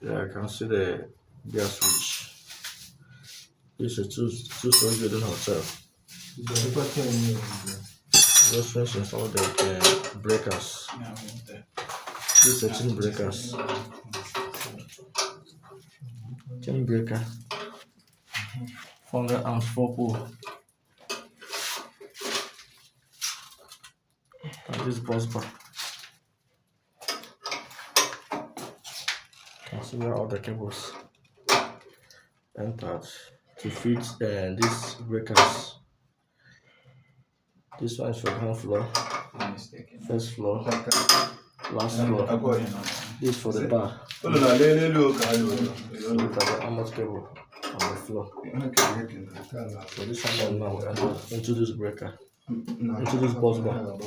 Yeah, I can see the gas switch. This is a two-story building hotel. Just finish install the breakers. This is a chain breakers. Chain breaker. 400 amps 4 pole. And this bus bar. Can see where all the cables entered to fit these breakers. This one is for ground floor, first floor, last floor. This is for the bar. So look at the outlet cable on the floor. So this one now will enter into this breaker, into this bus bar.